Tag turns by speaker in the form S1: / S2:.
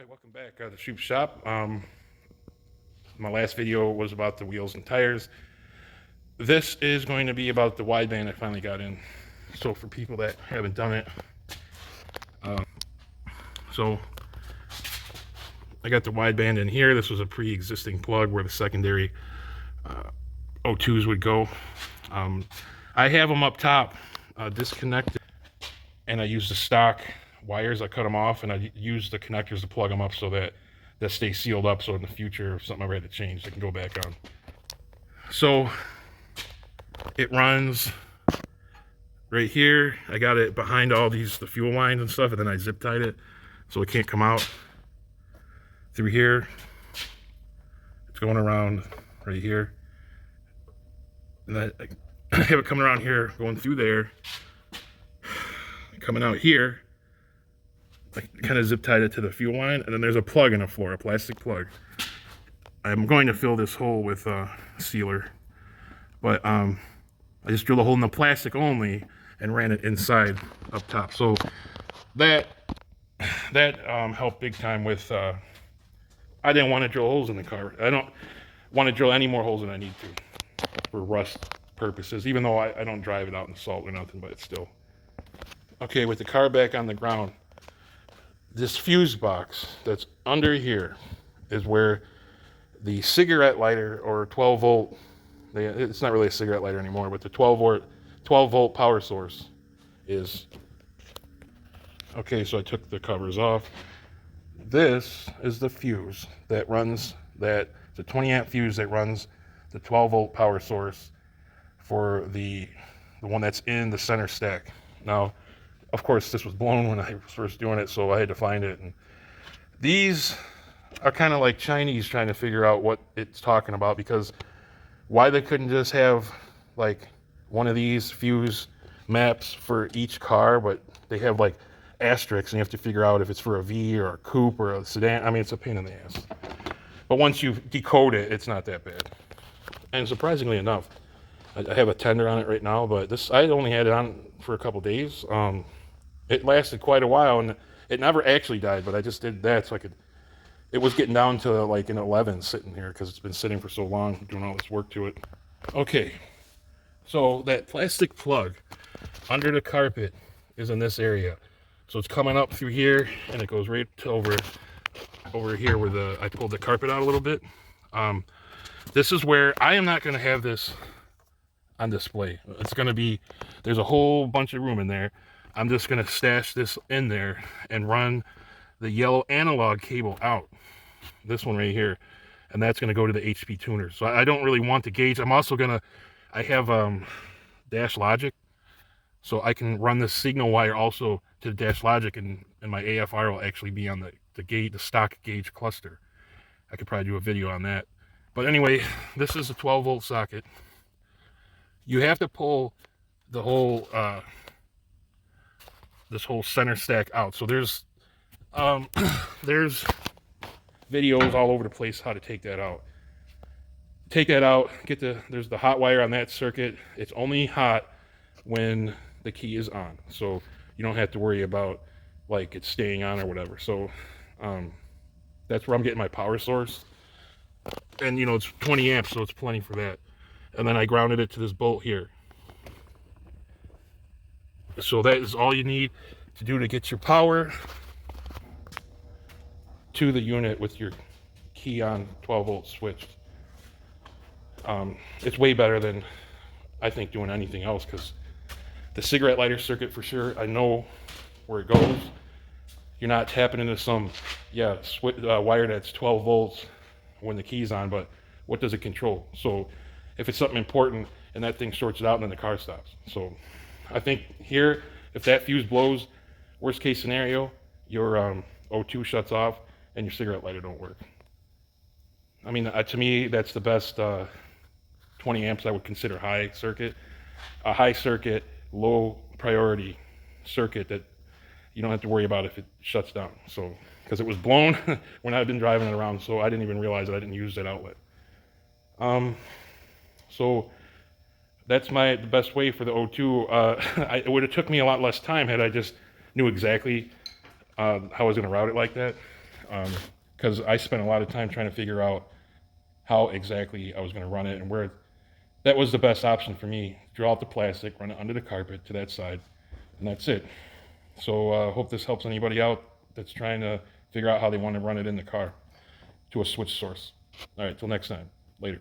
S1: Alright, welcome back to the Shoop Shop. My last video was about the wheels and tires. This is going to be about the wideband I finally got in. So for people that haven't done it, so I got the wideband in here. This was a pre-existing plug where the secondary O2s would go. I have them up top disconnected, and I use the stock wires. I cut them off and I use the connectors to plug them up so that stays sealed up, so in the future if something ever had to change, they can go back on. So it runs right here. I got it behind all the fuel lines and stuff, and then I zip tied it so it can't come out through here. It's going around right here, and I have it coming around here, going through there, coming out here. I kind of zip tied it to the fuel line, and then there's a plug in the floor, a plastic plug. I'm going to fill this hole with sealer, but I just drilled a hole in the plastic only and ran it inside up top. So that helped big time with. I didn't want to drill holes in the car. I don't want to drill any more holes than I need to for rust purposes, even though I don't drive it out in salt or nothing, but it's still okay. With the car back on the ground, this fuse box that's under here is where the cigarette lighter or 12 volt, it's not really a cigarette lighter anymore, but the 12 volt power source is. Okay, so I took the covers off. This is the fuse that runs it's a 20 amp fuse that runs the 12 volt power source for the one that's in the center stack. Now, of course, this was blown when I was first doing it, so I had to find it. And these are kind of like Chinese trying to figure out what it's talking about, because why they couldn't just have like one of these fuse maps for each car, but they have like asterisks, and you have to figure out if it's for a V or a coupe or a sedan. I mean, it's a pain in the ass. But once you decode it, it's not that bad. And surprisingly enough, I have a tender on it right now, but I only had it on for a couple days. It lasted quite a while, and it never actually died, but I just did that so it was getting down to like an 11 sitting here because it's been sitting for so long doing all this work to it. Okay, so that plastic plug under the carpet is in this area. So it's coming up through here, and it goes right to over here where I pulled the carpet out a little bit. This is where I am not going to have this on display. It's going to be, there's a whole bunch of room in there. I'm just going to stash this in there and run the yellow analog cable out. This one right here. And that's going to go to the HP tuner. So I don't really want the gauge. I'm also going to, I have dash logic. So I can run this signal wire also to the dash logic, and my AFR will actually be on the stock gauge cluster. I could probably do a video on that. But anyway, this is a 12 volt socket. You have to pull the whole this whole center stack out. So there's videos all over the place how to take that out. Take that out, there's the hot wire on that circuit. It's only hot when the key is on. So you don't have to worry about like it staying on or whatever. So that's where I'm getting my power source. And you know, it's 20 amps, so it's plenty for that. And then I grounded it to this bolt here. So that is all you need to do to get your power to the unit with your key on 12 volt switched. It's way better than I think doing anything else, because the cigarette lighter circuit, for sure, I know where it goes. You're not tapping into some wire that's 12 volts when the key's on, but what does it control? So if it's something important and that thing shorts it out, and then the car stops. So I think here, if that fuse blows, worst case scenario, your O2 shuts off and your cigarette lighter don't work. I mean, to me, that's the best 20 amps I would consider high circuit. A high circuit, low priority circuit that you don't have to worry about if it shuts down. So, because it was blown when I've been driving it around, so I didn't even realize that I didn't use that outlet. So that's the best way for the O2. It would have took me a lot less time had I just knew exactly how I was going to route it like that. because I spent a lot of time trying to figure out how exactly I was going to run it and where. That was the best option for me. Draw out the plastic, run it under the carpet to that side, and that's it. So I hope this helps anybody out that's trying to figure out how they want to run it in the car to a switch source. All right, till next time. Later.